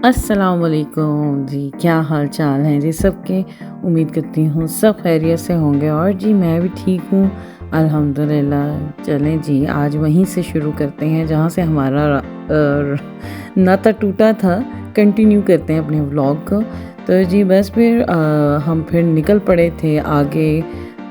अस्सलाम वालेकुम जी, क्या हाल चाल हैं जी सबके। उम्मीद करती हूँ सब खैरियत से होंगे और जी मैं भी ठीक हूँ अल्हम्दुलिल्लाह। चलें जी, आज वहीं से शुरू करते हैं जहाँ से हमारा नाता टूटा था। कंटिन्यू करते हैं अपने व्लॉग को। तो जी बस फिर हम फिर निकल पड़े थे आगे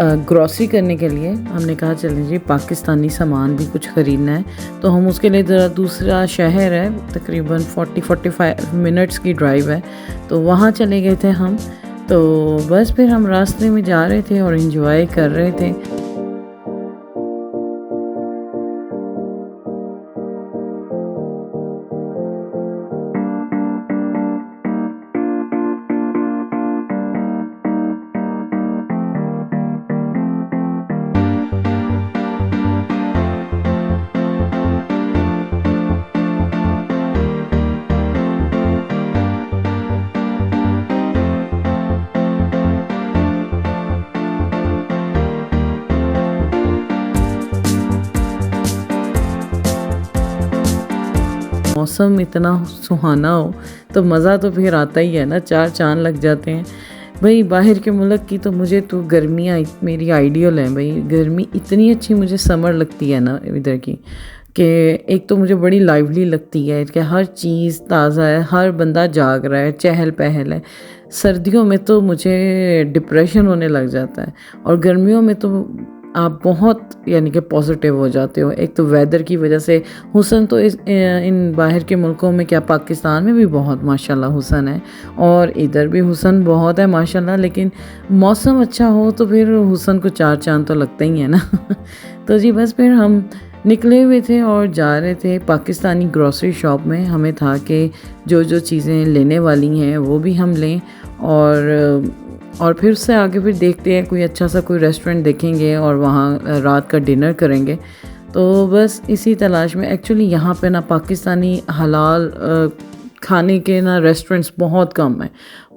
ग्रॉसरी करने के लिए। हमने कहा चलें जी पाकिस्तानी सामान भी कुछ ख़रीदना है, तो हम उसके लिए ज़रा दूसरा शहर है, तकरीबन 40-45 मिनट्स की ड्राइव है, तो वहाँ चले गए थे हम। तो बस फिर हम रास्ते में जा रहे थे और इन्जॉय कर रहे थे। मौसम इतना सुहाना हो तो मज़ा तो फिर आता ही है ना, चार चाँद लग जाते हैं भाई। बाहर के मुल्क की तो मुझे तो गर्मियाँ मेरी आइडियल हैं भाई। गर्मी इतनी अच्छी मुझे समर लगती है ना इधर की, कि एक तो मुझे बड़ी लाइवली लगती है कि हर चीज़ ताज़ा है, हर बंदा जाग रहा है, चहल पहल है। सर्दियों में तो मुझे डिप्रेशन होने लग जाता है और गर्मियों में तो आप बहुत यानी कि पॉजिटिव हो जाते हो। एक तो वेदर की वजह से हुस्न तो इन बाहर के मुल्कों में, क्या पाकिस्तान में भी बहुत माशाल्लाह हुस्न है और इधर भी हुस्न बहुत है माशाल्लाह, लेकिन मौसम अच्छा हो तो फिर हुस्न को चार चांद तो लगता ही है ना। तो जी बस फिर हम निकले हुए थे और जा रहे थे पाकिस्तानी ग्रॉसरी शॉप में। हमें था कि जो जो चीज़ें लेने वाली हैं वो भी हम लें और फिर उससे आगे फिर देखते हैं कोई अच्छा सा कोई रेस्टोरेंट देखेंगे और वहाँ रात का डिनर करेंगे। तो बस इसी तलाश में एक्चुअली यहाँ पे ना पाकिस्तानी हलाल खाने के ना रेस्टोरेंट्स बहुत कम है,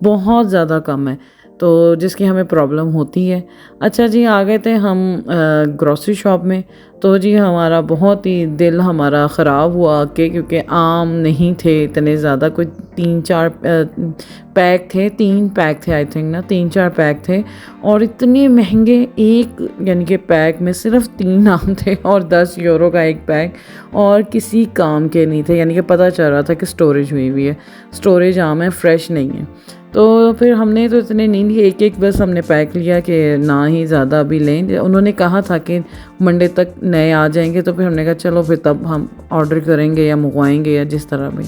बहुत ज़्यादा कम है, तो जिसकी हमें प्रॉब्लम होती है। अच्छा जी, आ गए थे हम ग्रॉसरी शॉप में। तो जी हमारा बहुत ही दिल हमारा ख़राब हुआ कि क्योंकि आम नहीं थे इतने ज़्यादा, कोई 3-4 पैक थे, 3 पैक थे आई थिंक ना, 3-4 पैक थे और इतने महंगे। एक यानी कि पैक में सिर्फ 3 आम थे और 10 यूरो का एक पैक, और किसी काम के नहीं थे। यानी कि पता चल रहा था कि स्टोरेज हुई हुई है, स्टोरेज आम है, फ्रेश नहीं है। तो फिर हमने तो इतने नहीं लिए, एक एक बस हमने पैक लिया कि ना ही ज़्यादा अभी लें। उन्होंने कहा था कि मंडे तक नए आ जाएंगे, तो फिर हमने कहा चलो फिर तब हम ऑर्डर करेंगे या मंगवाएंगे या जिस तरह भी।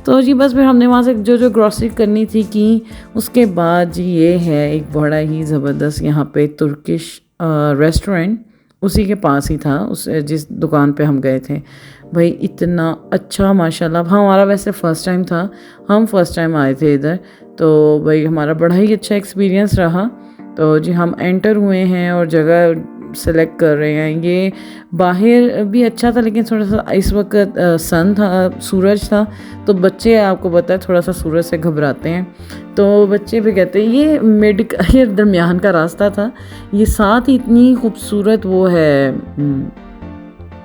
तो जी बस फिर हमने वहाँ से जो जो ग्रॉसरी करनी थी की। उसके बाद जी ये है एक बड़ा ही ज़बरदस्त यहाँ पे तुर्किश रेस्टोरेंट, उसी के पास ही था उस जिस दुकान पे हम गए थे भाई। इतना अच्छा माशाल्लाह। हमारा वैसे फ़र्स्ट टाइम था, हम फर्स्ट टाइम आए थे इधर, तो भाई हमारा बड़ा ही अच्छा एक्सपीरियंस रहा। तो जी हम एंटर हुए हैं और जगह सेलेक्ट कर रहे हैं। ये बाहर भी अच्छा था, लेकिन थोड़ा सा इस वक्त सन था, सूरज था, तो बच्चे आपको पता है थोड़ा सा सूरज से घबराते हैं। तो बच्चे भी कहते हैं ये ये दरमियान का रास्ता था। ये साथ ही इतनी खूबसूरत वो है,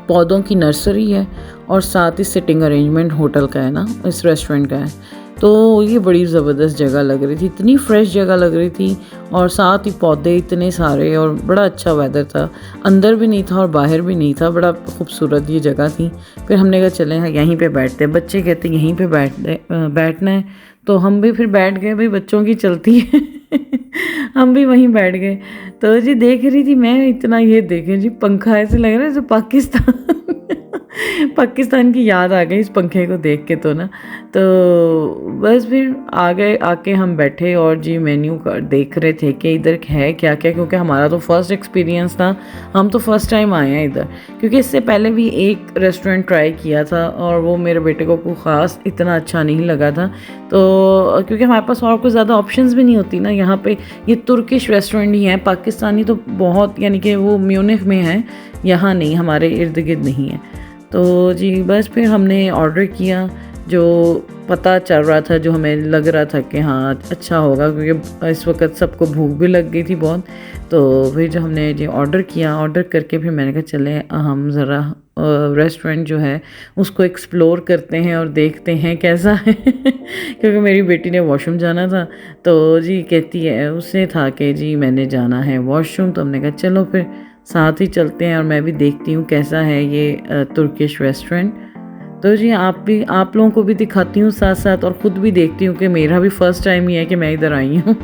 पौधों की नर्सरी है और साथ ही सिटिंग अरेंजमेंट होटल का है ना, इस रेस्टोरेंट का है। तो ये बड़ी ज़बरदस्त जगह लग रही थी, इतनी फ्रेश जगह लग रही थी और साथ ही पौधे इतने सारे और बड़ा अच्छा वेदर था। अंदर भी नहीं था और बाहर भी नहीं था, बड़ा खूबसूरत ये जगह थी। फिर हमने कहा चलें यहीं पे बैठते हैं, बच्चे कहते यहीं पे बैठना है, तो हम भी फिर बैठ गए भाई, बच्चों की चलती है। हम भी वहीं बैठ गए। तो जी देख रही थी मैं, इतना ये देखें जी पंखा ऐसे लग रहा है जो पाकिस्तान पाकिस्तान की याद आ गई इस पंखे को देख के। तो ना तो बस फिर आ गए, आके हम बैठे और जी मेन्यू का देख रहे थे कि इधर है क्या क्या, क्योंकि हमारा तो फर्स्ट एक्सपीरियंस था, हम तो फर्स्ट टाइम आए हैं इधर। क्योंकि इससे पहले भी एक रेस्टोरेंट ट्राई किया था और वो मेरे बेटे को ख़ास इतना अच्छा नहीं लगा था। तो क्योंकि हमारे पास और कोई ज़्यादा ऑप्शंस भी नहीं होती ना यहाँ पे, ये तुर्किश रेस्टोरेंट ही है, पाकिस्तानी तो बहुत यानी कि वो म्यूनिख में है, यहाँ नहीं, हमारे इर्द गिर्द नहीं है। तो जी बस फिर हमने ऑर्डर किया जो पता चल रहा था, जो हमें लग रहा था कि हाँ अच्छा होगा, क्योंकि इस वक्त सबको भूख भी लग गई थी बहुत। तो फिर जो हमने जी ऑर्डर करके फिर मैंने कहा चले हम ज़रा रेस्टोरेंट जो है उसको एक्सप्लोर करते हैं और देखते हैं कैसा है क्योंकि मेरी बेटी ने वॉशरूम जाना था, तो जी कहती है उसने था कि जी मैंने जाना है वॉशरूम, तो हमने कहा चलो फिर साथ ही चलते हैं और मैं भी देखती हूँ कैसा है ये तुर्किश रेस्टोरेंट। तो जी आप लोगों को भी दिखाती हूँ साथ साथ, और ख़ुद भी देखती हूँ कि मेरा भी फ़र्स्ट टाइम ही है कि मैं इधर आई हूँ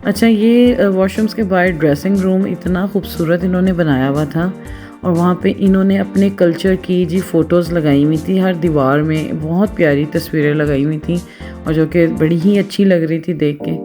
अच्छा, ये वॉशरूम्स के बाहर ड्रेसिंग रूम इतना खूबसूरत इन्होंने बनाया हुआ था, और वहाँ पे इन्होंने अपने कल्चर की जी फ़ोटोज़ लगाई हुई थी, हर दीवार में बहुत प्यारी तस्वीरें लगाई हुई थी, और जो कि बड़ी ही अच्छी लग रही थी देख के।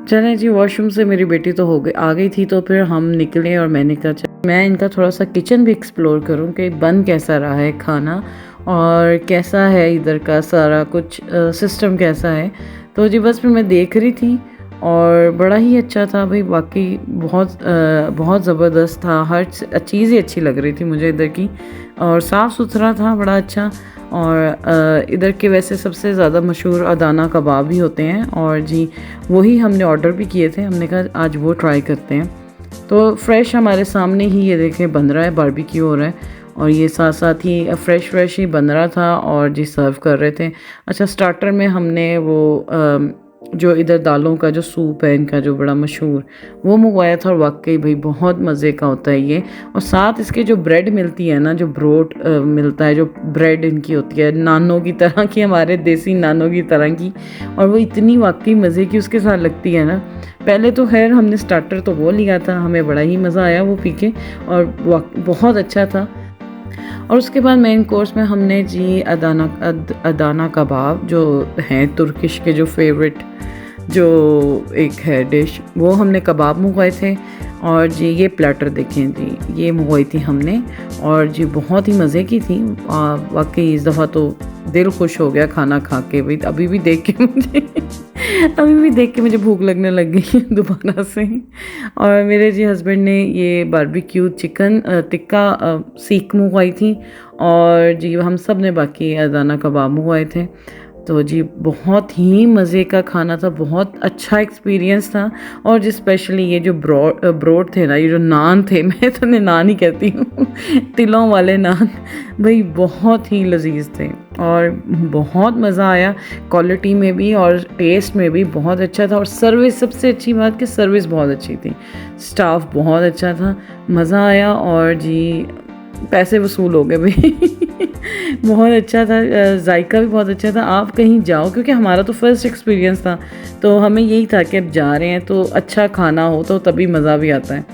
चलें जी, वॉशरूम से मेरी बेटी तो आ गई थी, तो फिर हम निकले और मैंने कहा चल मैं इनका थोड़ा सा किचन भी एक्सप्लोर करूं कि बन कैसा रहा है खाना और कैसा है इधर का सारा कुछ सिस्टम कैसा है। तो जी बस फिर मैं देख रही थी और बड़ा ही अच्छा था भाई, वाकई बहुत ज़बरदस्त था, हर चीज़ ही अच्छी लग रही थी मुझे इधर की, और साफ़ सुथरा था बड़ा अच्छा। और इधर के वैसे सबसे ज़्यादा मशहूर अदाना कबाब ही होते हैं, और जी वही हमने ऑर्डर भी किए थे, हमने कहा आज वो ट्राई करते हैं। तो फ्रेश हमारे सामने ही ये देखें बन रहा है, बारबेक्यू हो रहा है, और ये साथ साथ ही फ्रेश ही बन रहा था और जी सर्व कर रहे थे। अच्छा, स्टार्टर में हमने वो जो इधर दालों का जो सूप है इनका जो बड़ा मशहूर, वो मंगवाया था, और वाकई भाई बहुत मज़े का होता है ये। और साथ इसके जो ब्रेड मिलती है ना, जो ब्रोड मिलता है, जो ब्रेड इनकी होती है नानों की तरह की, हमारे देसी नानों की तरह की, और वो इतनी वाकई मज़े की उसके साथ लगती है ना। पहले तो खैर हमने स्टार्टर तो वो लिया था, हमें बड़ा ही मज़ा आया वो पी के, और बहुत अच्छा था। और उसके बाद मेन कोर्स में हमने जी अदाना कबाब जो हैं तुर्किश के जो फेवरेट जो एक है डिश, वो हमने कबाब मंगवाए थे। और जी ये प्लेटर देखें जी, ये मंगवाई थी हमने, और जी बहुत ही मज़े की थी वाकई। इस दफ़ा तो दिल खुश हो गया खाना खा के भाई, अभी भी देख के मुझे भूख लगने लग गई है दोबारा से। और मेरे जी हस्बैंड ने ये बारबेक्यू चिकन टिक्का सीख मंगवाई थी, और जी हम सब ने बाकी अदाना कबाब मंगवाए थे। तो जी बहुत ही मज़े का खाना था, बहुत अच्छा एक्सपीरियंस था। और जी स्पेशली ये जो ब्रोड थे ना, ये जो नान थे, मैं तो नान ही कहती हूँ तिलों वाले नान, भाई बहुत ही लजीज थे और बहुत मज़ा आया, क्वालिटी में भी और टेस्ट में भी बहुत अच्छा था। और सर्विस, सबसे अच्छी बात कि सर्विस बहुत अच्छी थी, स्टाफ बहुत अच्छा था, मज़ा आया, और जी पैसे वसूल हो गए भाई बहुत अच्छा था, जायका भी बहुत अच्छा था। आप कहीं जाओ, क्योंकि हमारा तो फर्स्ट एक्सपीरियंस था, तो हमें यही था कि अब जा रहे हैं तो अच्छा खाना हो तो तभी मज़ा भी आता है।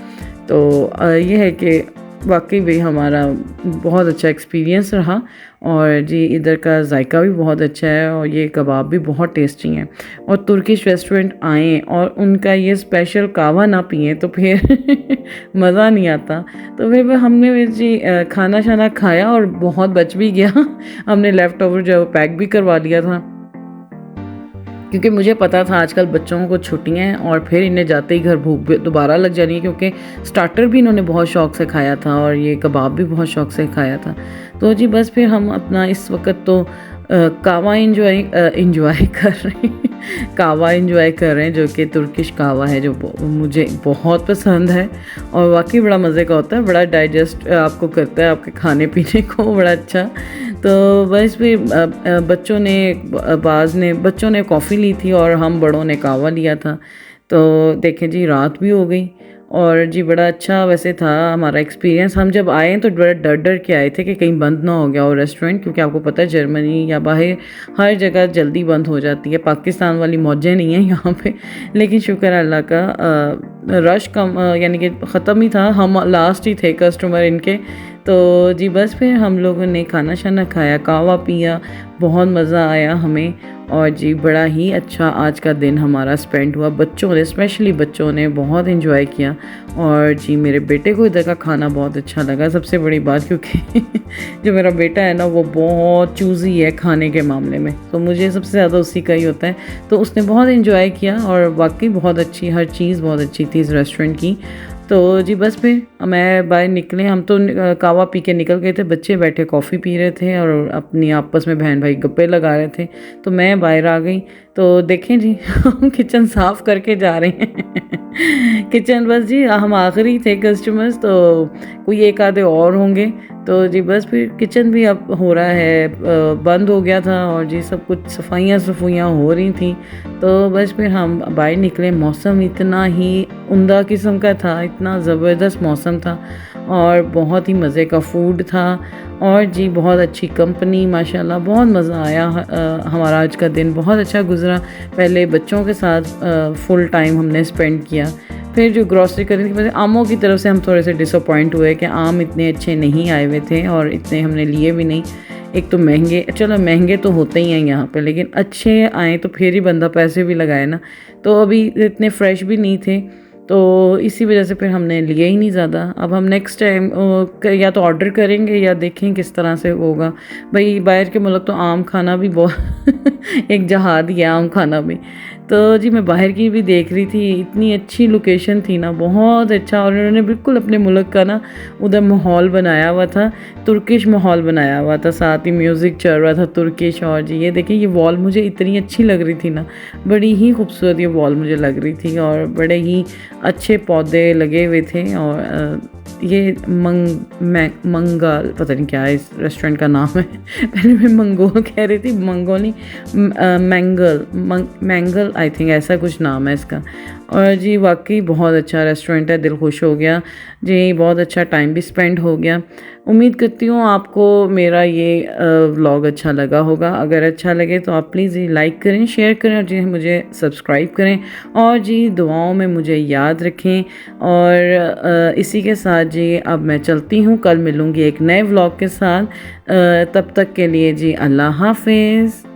तो ये है कि वाकई भी हमारा बहुत अच्छा एक्सपीरियंस रहा, और जी इधर का जायका भी बहुत अच्छा है, और ये कबाब भी बहुत टेस्टी हैं। और तुर्किश रेस्टोरेंट आएँ और उनका ये स्पेशल कहवा ना पिएँ तो फिर मज़ा नहीं आता। तो फिर हमने जी खाना शाना खाया और बहुत बच भी गया हमने लेफ़्ट ओवर जो पैक भी करवा लिया था, क्योंकि मुझे पता था आजकल बच्चों को छुट्टियां हैं और फिर इन्हें जाते ही घर भूख दोबारा लग जानी है, क्योंकि स्टार्टर भी इन्होंने बहुत शौक़ से खाया था और ये कबाब भी बहुत शौक़ से खाया था। तो जी बस फिर हम अपना इस वक्त तो कावा इंजॉय कर रहे हैं कावा इंजॉय कर रहे हैं, जो कि तुर्किश कावा है, जो मुझे बहुत पसंद है और वाकई बड़ा मज़े का होता है, बड़ा डाइजेस्ट आपको करता है आपके खाने पीने को, बड़ा अच्छा। तो बस फिर बच्चों ने कॉफ़ी ली थी और हम बड़ों ने कावा लिया था। तो देखें जी, रात भी हो गई और जी बड़ा अच्छा वैसे था हमारा एक्सपीरियंस। हम जब आए तो बड़ा डर डर के आए थे कि कहीं बंद ना हो गया हो रेस्टोरेंट, क्योंकि आपको पता है जर्मनी या बाहर हर जगह जल्दी बंद हो जाती है। पाकिस्तान वाली मौजें नहीं हैं यहाँ पे, लेकिन शुक्र अल्लाह का रश कम यानी कि ख़त्म ही था, हम लास्ट ही थे कस्टमर इनके। तो जी बस फिर हम लोगों ने खाना शाना खाया, कावा पिया, बहुत मज़ा आया हमें और जी बड़ा ही अच्छा आज का दिन हमारा स्पेंड हुआ। बच्चों ने, स्पेशली बच्चों ने बहुत एंजॉय किया और जी मेरे बेटे को इधर का खाना बहुत अच्छा लगा, सबसे बड़ी बात, क्योंकि जो मेरा बेटा है ना वो बहुत चूज़ी है खाने के मामले में, तो मुझे सबसे ज़्यादा उसी का ही होता है। तो उसने बहुत एंजॉय किया और वाकई बहुत अच्छी, हर चीज़ बहुत अच्छी थी इस रेस्टोरेंट की। तो जी बस फिर मैं बाहर निकले, हम तो कावा पी के निकल गए थे, बच्चे बैठे कॉफ़ी पी रहे थे और अपनी आपस में बहन भाई गप्पे लगा रहे थे। तो मैं बाहर आ गई तो देखें जी हम किचन साफ़ करके जा रहे हैं किचन बस जी हम आखिरी थे कस्टमर्स, तो कोई एक आधे और होंगे। तो जी बस फिर किचन भी अब हो रहा है, बंद हो गया था और जी सब कुछ सफाइयाँ हो रही थी। तो बस फिर हम बाहर निकले, मौसम इतना ही उम्दा किस्म का था, इतना ज़बरदस्त मौसम था और बहुत ही मज़े का फूड था और जी बहुत अच्छी कंपनी, माशाल्लाह बहुत मज़ा आया। हमारा आज का दिन बहुत अच्छा गुज़रा। पहले बच्चों के साथ फुल टाइम हमने स्पेंड किया, फिर जो ग्रॉसरी करने की वजह आमों की तरफ से हम थोड़े से डिसअपॉइंट हुए कि आम इतने अच्छे नहीं आए हुए थे और इतने हमने लिए भी नहीं। एक तो महंगे, चलो महंगे तो होते ही हैं यहाँ पे, लेकिन अच्छे आए तो फिर ही बंदा पैसे भी लगाए ना। तो अभी इतने फ्रेश भी नहीं थे, तो इसी वजह से फिर हमने लिए ही नहीं ज़्यादा। अब हम नेक्स्ट टाइम या तो ऑर्डर करेंगे या देखें किस तरह से होगा। भाई बाहर के मुल्क तो आम खाना भी बहुत एक जहाद ही है आम खाना भी। तो जी मैं बाहर की भी देख रही थी, इतनी अच्छी लोकेशन थी ना, बहुत अच्छा, और उन्होंने बिल्कुल अपने मुल्क का ना उधर माहौल बनाया हुआ था, तुर्किश माहौल बनाया हुआ था, साथ ही म्यूज़िक चल रहा था तुर्किश। और जी ये देखिए, ये वॉल मुझे इतनी अच्छी लग रही थी ना, बड़ी ही खूबसूरत ये वॉल मुझे लग रही थी और बड़े ही अच्छे पौधे लगे हुए थे। और ये मंगल पता नहीं क्या है इस रेस्टोरेंट का नाम है पहले मैं मंगोल कह रही थी, मंगोल नहीं, मैंगल आई थिंक ऐसा कुछ नाम है इसका। और जी वाकई बहुत अच्छा रेस्टोरेंट है, दिल खुश हो गया जी, बहुत अच्छा टाइम भी स्पेंड हो गया। उम्मीद करती हूँ आपको मेरा ये व्लॉग अच्छा लगा होगा। अगर अच्छा लगे तो आप प्लीज़ लाइक करें, शेयर करें और जी मुझे सब्सक्राइब करें और जी दुआओं में मुझे याद रखें। और इसी के साथ जी अब मैं चलती हूँ, कल मिलूँगी एक नए व्लॉग के साथ। तब तक के लिए जी अल्लाह हाफिज़।